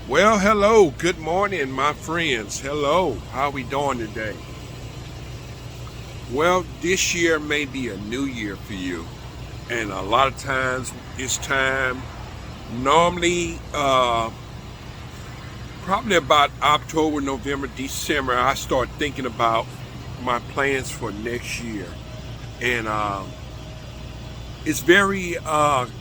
Well, hello, good morning, my friends. Hello, how we doing today? Well, this year may be a new year for you, and a lot of times it's time. Normally, probably about October, November, December, I start thinking about my plans for next year, and it's very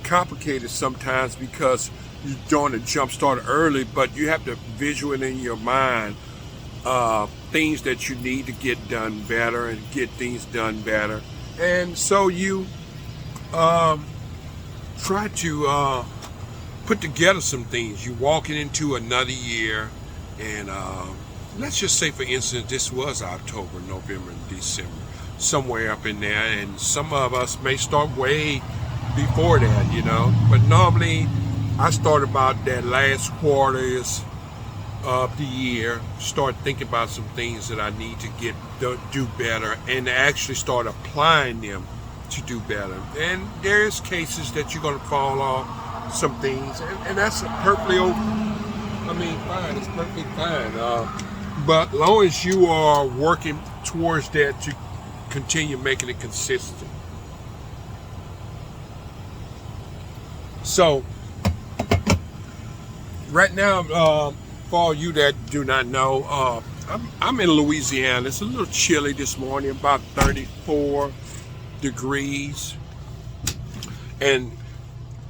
complicated sometimes because you're doing a jump start early, but you have to visual in your mind things that you need to get done better and get things done better. And so you um, try to put together some things. You're walking into another year, and let's just say, for instance, this was October, November, and December, somewhere up in there. And some of us may start way before that, But normally, I start about that last quarters of the year, start thinking about some things that I need to do better, and actually start applying them to do better. And there's cases that you're going to fall off some things, and that's perfectly fine. It's perfectly fine. But long as you are working towards that to continue making it consistent. So right now, for all you that do not know, I'm in Louisiana. It's a little chilly this morning, about 34 degrees. And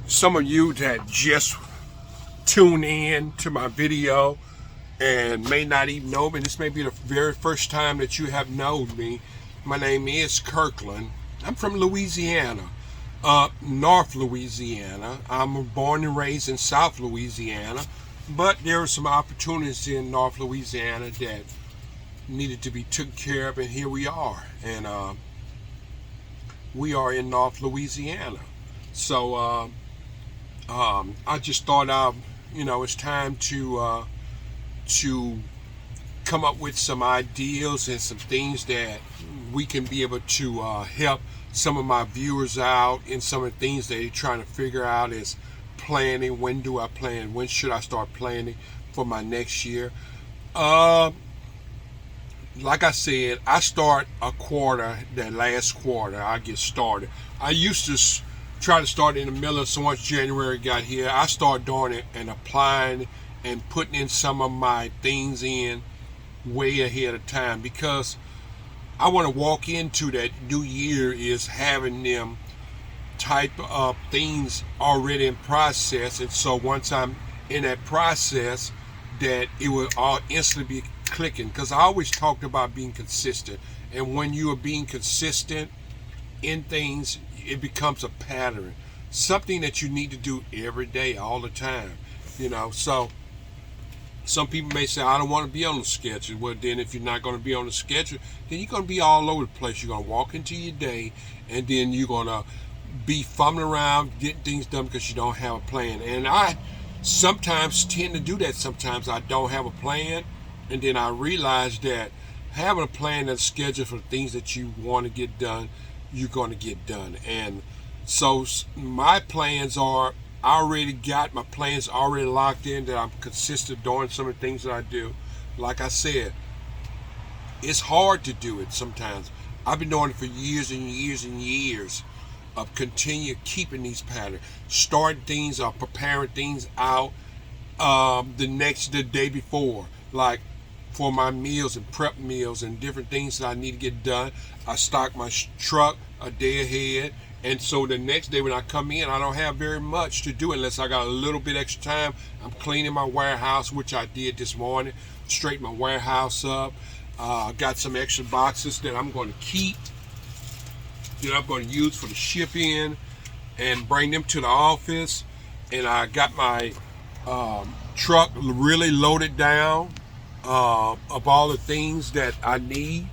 some of you that just tune in to my video and may not even know me, this may be the very first time that you have known me. My name is Kirkland. I'm from Louisiana, North Louisiana. I'm born and raised in South Louisiana, but there are some opportunities in North Louisiana that needed to be taken care of, and here we are. And we are in North Louisiana. So I just thought it's time to come up with some ideas and some things that we can be able to help some of my viewers out in some of the things they're trying to figure out is planning. When do I plan? When should I start planning for my next year? Like I said, I start a quarter, that last quarter, I get started. I used to try to start in the middle of, so once January got here, I started doing it and applying and putting in some of my things in way ahead of time, because I want to walk into that new year is having them type of things already in process. And so once I'm in that process, that it will all instantly be clicking, because I always talked about being consistent. And when you are being consistent in things, it becomes a pattern, something that you need to do every day, all the time. So some people may say, I don't want to be on the schedule. Well, then if you're not going to be on the schedule, then you're going to be all over the place. You're going to walk into your day, and then you're going to be fumbling around, getting things done because you don't have a plan. And I sometimes tend to do that. Sometimes I don't have a plan, and then I realize that having a plan and a schedule for the things that you want to get done, you're going to get done. And so my plans are, I already got my plans already locked in, that I'm consistent doing some of the things that I do. Like I said, it's hard to do it sometimes. I've been doing it for years and years and years of continue keeping these patterns, starting things or preparing things out the day before, like for my meals and prep meals and different things that I need to get done. I stock my truck a day ahead. And so the next day when I come in, I don't have very much to do unless I got a little bit extra time. I'm cleaning my warehouse, which I did this morning, straighten my warehouse up. Got some extra boxes that I'm going to keep, that I'm going to use for the ship-in and bring them to the office. And I got my truck really loaded down of all the things that I need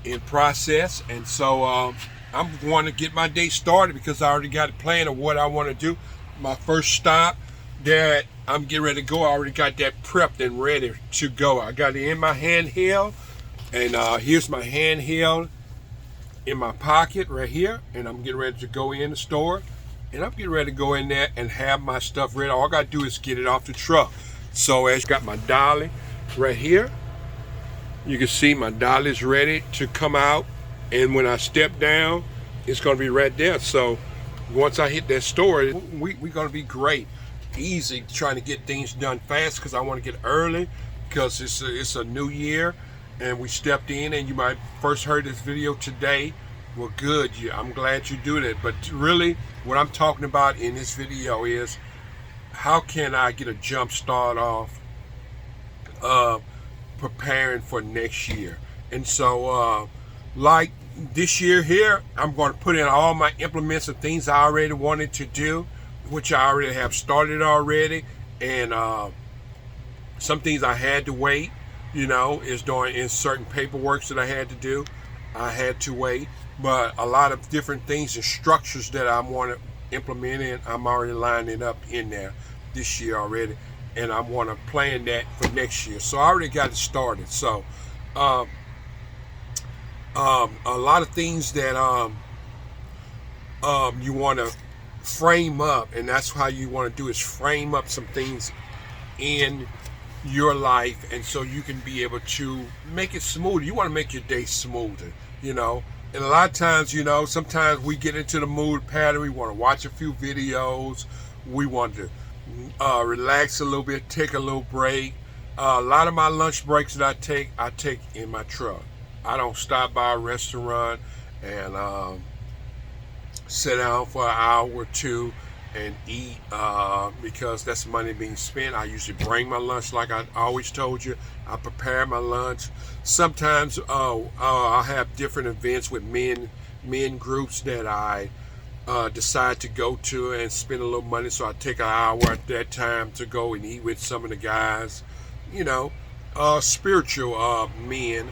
in process. And so I'm going to get my day started because I already got a plan of what I want to do. My first stop that I'm getting ready to go, I already got that prepped and ready to go. I got it in my handheld, and here's my handheld in my pocket right here, and I'm getting ready to go in the store and I'm getting ready to go in there and have my stuff ready. All I gotta do is get it off the truck. So as you got my dolly right here, you can see my dolly is ready to come out, and when I step down, it's gonna be right there. So once I hit that store, we're gonna be great. Easy trying to get things done fast because I want to get early because it's a new year and we stepped in, and you might first heard this video today. Well, good, yeah, I'm glad you do that. But really what I'm talking about in this video is how can I get a jump start off preparing for next year. And so like this year here, I'm going to put in all my implements of things I already wanted to do, which I already have started already, and some things I had to wait, is doing in certain paperwork that I had to do. I had to wait, but a lot of different things and structures that I want to implement in, I'm already lining up in there this year already, and I want to plan that for next year. So I already got it started. So a lot of things that you want to frame up, and that's how you want to do is frame up some things in your life, and so you can be able to make it smoother. You want to make your day smoother, and a lot of times, sometimes we get into the mood pattern. We want to watch a few videos, we want to relax a little bit, take a little break. A lot of my lunch breaks that I take in my truck. I don't stop by a restaurant and sit down for an hour or two and eat because that's money being spent. I usually bring my lunch, like I always told you. I prepare my lunch. Sometimes I'll have different events with men groups that I decide to go to and spend a little money, so I take an hour at that time to go and eat with some of the guys, spiritual men,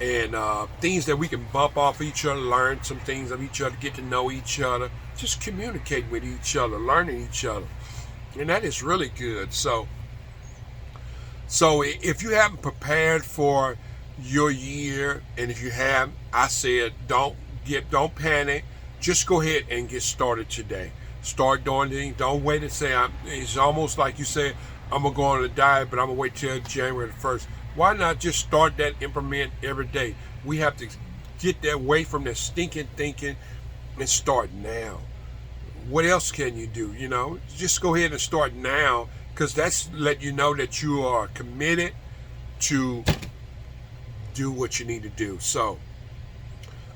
and things that we can bump off each other, learn some things of each other, get to know each other, just communicate with each other, learning each other, and that is really good. So if you haven't prepared for your year, and if you have, I said don't panic. Just go ahead and get started today. Start doing things. Don't wait and say, it's almost like you say, I'm going to go on a diet, but I'm going to wait till January the 1st. Why not just start that implement every day? We have to get that away from that stinking thinking and start now. What else can you do? Just go ahead and start now, because that's let you know that you are committed to do what you need to do. So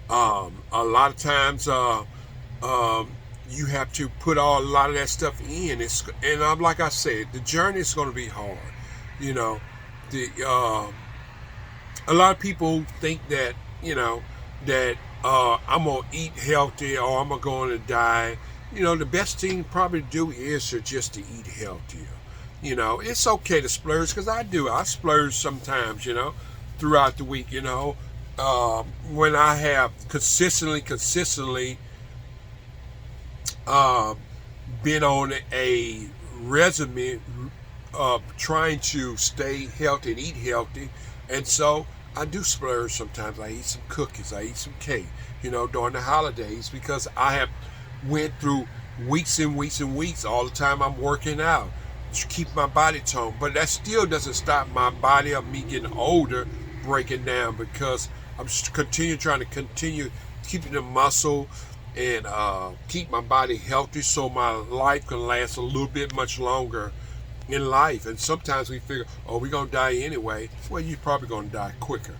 a lot of times you have to put a lot of that stuff in. And like I said, the journey is going to be hard. A lot of people think that that I'm gonna eat healthy or I'm gonna go on a diet. The best thing probably to do is just to eat healthier. It's okay to splurge, because I splurge sometimes, throughout the week. When I have consistently been on a regimen of trying to stay healthy and eat healthy, and so I do splurge sometimes. I eat some cookies, I eat some cake, during the holidays, because I have went through weeks and weeks and weeks all the time I'm working out to keep my body toned. But that still doesn't stop my body of me getting older breaking down, because I'm trying to continue keeping the muscle and keep my body healthy so my life can last a little bit much longer in life. And sometimes we figure, we're going to die anyway. Well, you're probably going to die quicker,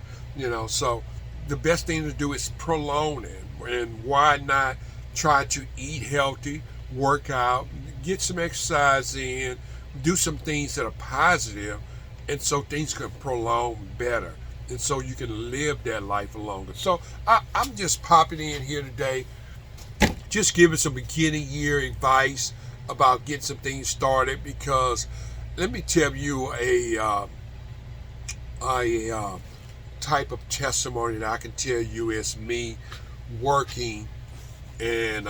So the best thing to do is prolong it. And why not try to eat healthy, work out, get some exercise in, do some things that are positive, and so things can prolong better. And so you can live that life longer. So I'm just popping in here today, just giving some beginning year advice about getting some things started, because let me tell you a type of testimony that I can tell you is me working and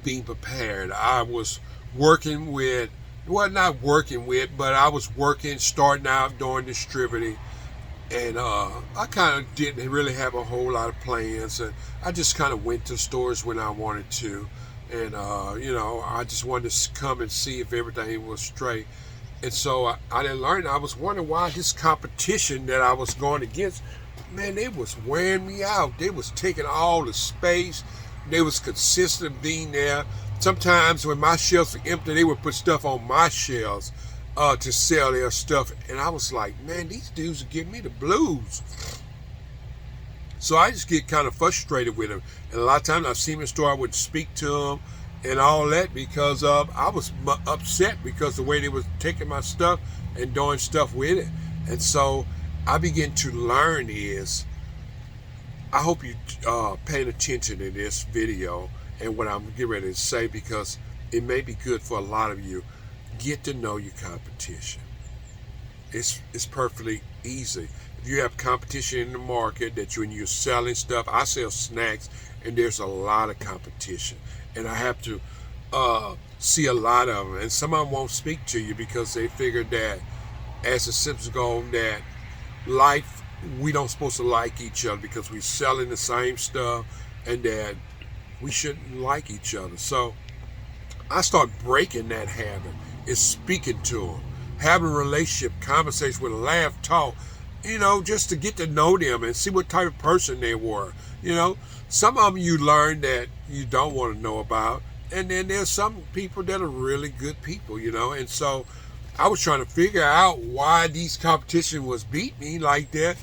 being prepared. I was working with, not working with, but I was starting out doing distributing, and I kind of didn't really have a whole lot of plans, and I just kind of went to stores when I wanted to. and I just wanted to come and see if everything was straight. And so I didn't learn. I was wondering why this competition that I was going against, man, they was wearing me out. They was taking all the space. They was consistent being there. Sometimes when my shelves were empty, they would put stuff on my shelves to sell their stuff. And I was like, man, these dudes are giving me the blues. So I just get kind of frustrated with them. And a lot of times I've seen them in the store, I wouldn't speak to them and all that because I was upset because the way they was taking my stuff and doing stuff with it. And so I began to learn is, I hope you paying attention to this video and what I'm getting ready to say, because it may be good for a lot of you. Get to know your competition. It's perfectly easy. If you have competition in the market that when you're selling stuff, I sell snacks and there's a lot of competition. And I have to see a lot of them. And some of them won't speak to you because they figure that as the Simpsons go on, that life, we don't supposed to like each other because we're selling the same stuff and that we shouldn't like each other. So I start breaking that habit. It's speaking to them, having a relationship, conversation with a laugh, talk, just to get to know them and see what type of person they were. Some of them you learn that you don't want to know about. And then there's some people that are really good people, And so I was trying to figure out why these competition was beating me like that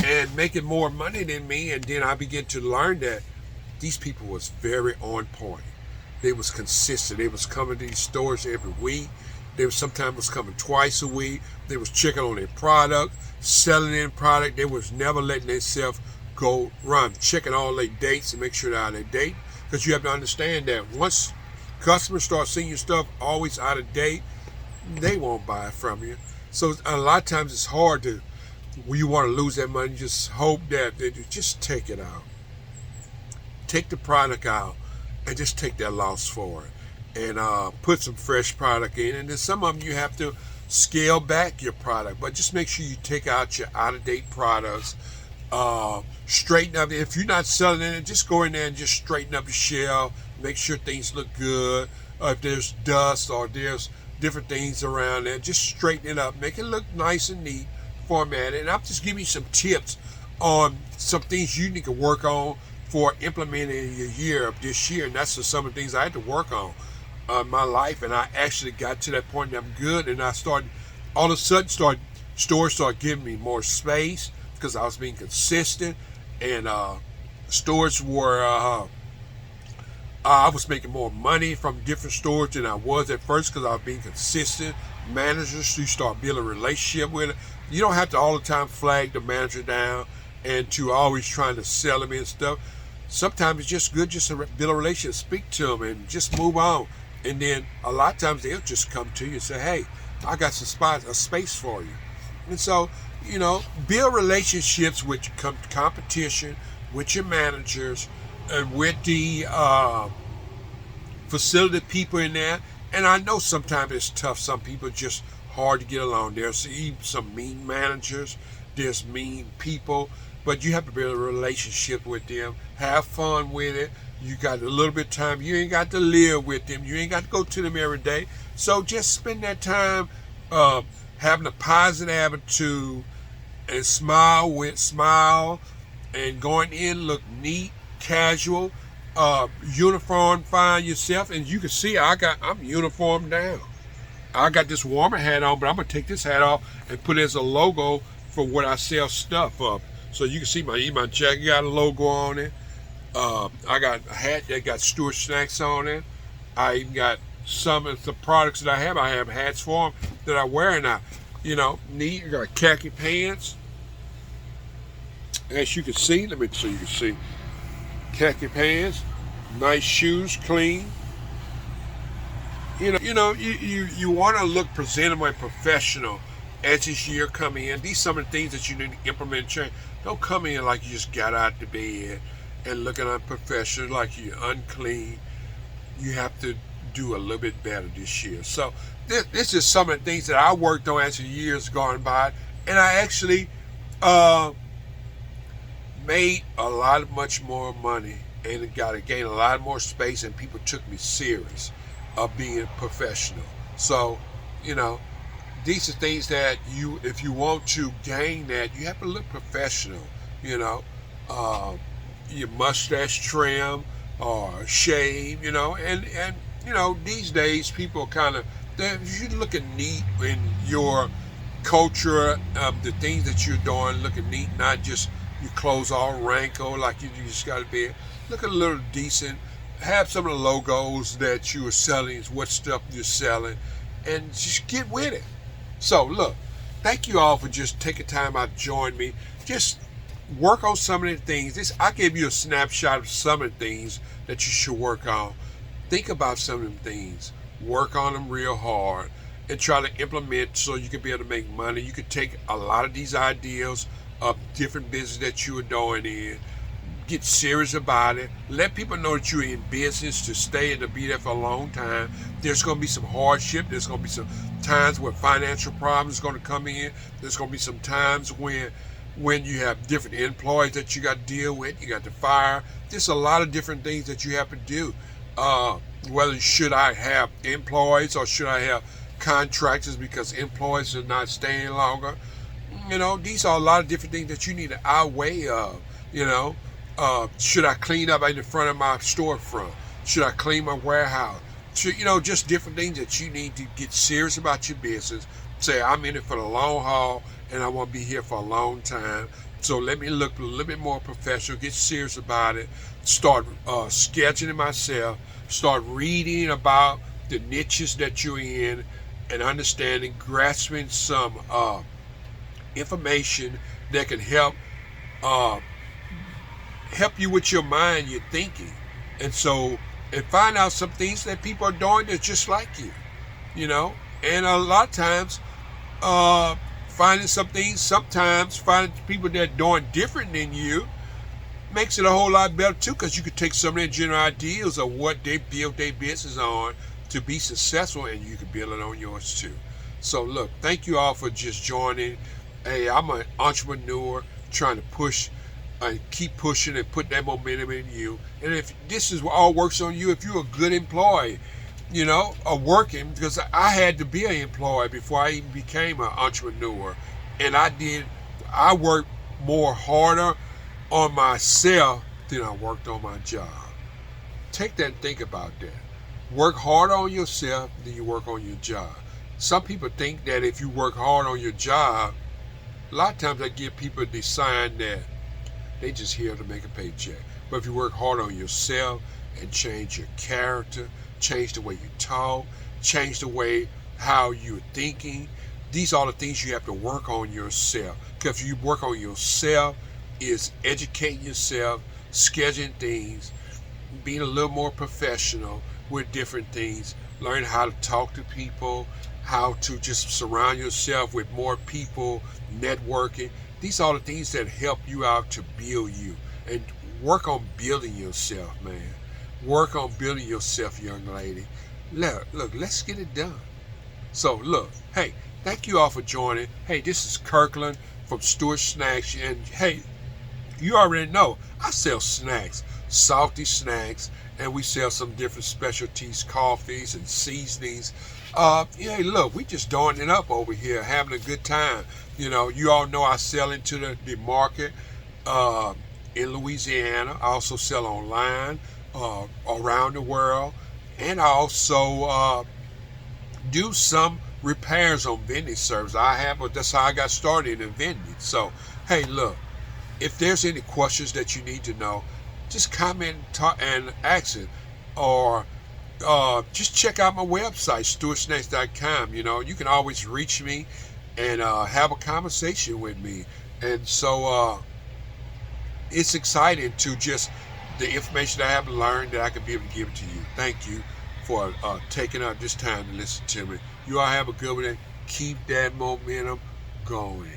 and making more money than me. And then I began to learn that these people was very on point. They was consistent. They was coming to these stores every week. They was sometimes coming twice a week. They was checking on their product, selling their product. They was never letting themselves go run, checking all their dates and make sure they're on their date. Because you have to understand that once customers start seeing your stuff always out of date, they won't buy it from you. So a lot of times it's hard to, when you want to lose that money, just hope that they just take it out. Take the product out and just take that loss for it. And put some fresh product in. And then some of them you have to scale back your product. But just make sure you take out your out-of-date products. Straighten up. If you're not selling it, just go in there and just straighten up your shelf. Make sure things look good. If there's dust or there's different things around there, just straighten it up. Make it look nice and neat, formatted. And I'll just give you some tips on some things you need to work on for implementing your year of this year. And that's just some of the things I had to work on in my life. And I actually got to that point that I'm good. And I started, all of a sudden, stores started giving me more space because I was being consistent. And stores were, I was making more money from different stores than I was at first because I was being consistent. Managers, you start building a relationship with it. You don't have to all the time flag the manager down and to always trying to sell them and stuff. Sometimes it's just good just to build a relationship, speak to them, and just move on. And then a lot of times they'll just come to you and say, hey, I got a space for you. And so, build relationships with your competition, with your managers, and with the facility people in there. And I know sometimes it's tough. Some people are just hard to get along. There's some mean managers. There's mean people. But you have to build a relationship with them. Have fun with it. You got a little bit of time. You ain't got to live with them. You ain't got to go to them every day. So just spend that time having a positive attitude and smile and going in, look neat, casual, uniform, find yourself. And you can see I'm uniformed now. I got this warmer hat on, but I'm going to take this hat off and put it as a logo for what I sell stuff up. So you can see my jacket got a logo on it. I got a hat that got Stewart Snacks on it. I even got some of the products that I have. I have hats for them that I wear now. Neat. You got khaki pants. As you can see, let me so you can see. Khaki pants, nice shoes, clean. You want to look presentable and professional as this year coming in. These are some of the things that you need to implement and change. Don't come in like you just got out the bed and looking unprofessional, like you're unclean. You have to do a little bit better this year. So this is some of the things that I worked on as the years gone by, and I actually made much more money and it got to gain a lot more space, and people took me serious of being a professional. So, you know, these are things that you, if you want to gain that, you have to look professional. You know, uh, your mustache trim or shave. And these days people kind of, you looking neat in your culture, the things that you're doing, looking neat, not just your clothes all wrinkled like you just got to be looking a little decent. Have some of the logos that you are selling, what stuff you're selling, and just get with it. So look, thank you all for just taking time out to join me. Just work on some of the things. I gave you a snapshot of some of the things that you should work on. Think about some of them things. Work on them real hard and try to implement so you can be able to make money. You can take a lot of these ideas of different business that you are doing in, get serious about it, let people know that you're in business to stay and to be there for a long time. There's going to be some hardship. There's going to be some times where financial problems are going to come in. There's going to be some times when you have different employees that you got to deal with, you got to fire. There's a lot of different things that you have to do. Whether should I have employees or should I have contractors because employees are not staying longer. These are a lot of different things that you need to outweigh of. Should I clean up in the front of my storefront? Should I clean my warehouse? Just different things that you need to get serious about your business. Say, I'm in it for the long haul and I want to be here for a long time. So let me look a little bit more professional, get serious about it, start scheduling myself, start reading about the niches that you're in and understanding, grasping some information that can help you with your mind, your thinking. And find out some things that people are doing that's just like you. And a lot of times, finding some things, sometimes finding people that are doing different than you makes it a whole lot better too, because you could take some of their general ideas of what they build their business on to be successful, and you can build it on yours too. So look, thank you all for just joining. Hey, I'm an entrepreneur trying to push and keep pushing and put that momentum in you. And if this is what all works on you, if you're a good employee, working, because I had to be an employee before I even became an entrepreneur. And I worked more harder on myself than I worked on my job. Take that and think about that. Work harder on yourself than you work on your job. Some people think that if you work hard on your job, a lot of times I give people the sign that they just here to make a paycheck. But if you work hard on yourself and change your character, change the way you talk, change the way how you're thinking, these are the things you have to work on yourself. Because if you work on yourself, is educating yourself, scheduling things, being a little more professional with different things, learn how to talk to people, how to just surround yourself with more people, networking. These are the things that help you out to build you. And work on building yourself, man. Work on building yourself, young lady. Look, let's get it done. So look, hey, thank you all for joining. Hey, this is Kirkland from Stewart Snacks. And hey, you already know I sell snacks, salty snacks, and we sell some different specialties, coffees and seasonings. Hey, look, we just doing it up over here, having a good time. You all know I sell into the market in Louisiana. I also sell online around the world, and I also do some repairs on vending service. That's how I got started in vending. So, hey, look, if there's any questions that you need to know, just comment and ask it, or just check out my website, stewartsnacks.com. You can always reach me and have a conversation with me. And so it's exciting to just the information I have learned that I can be able to give it to you. Thank you for taking out this time to listen to me. You all have a good one. Keep that momentum going.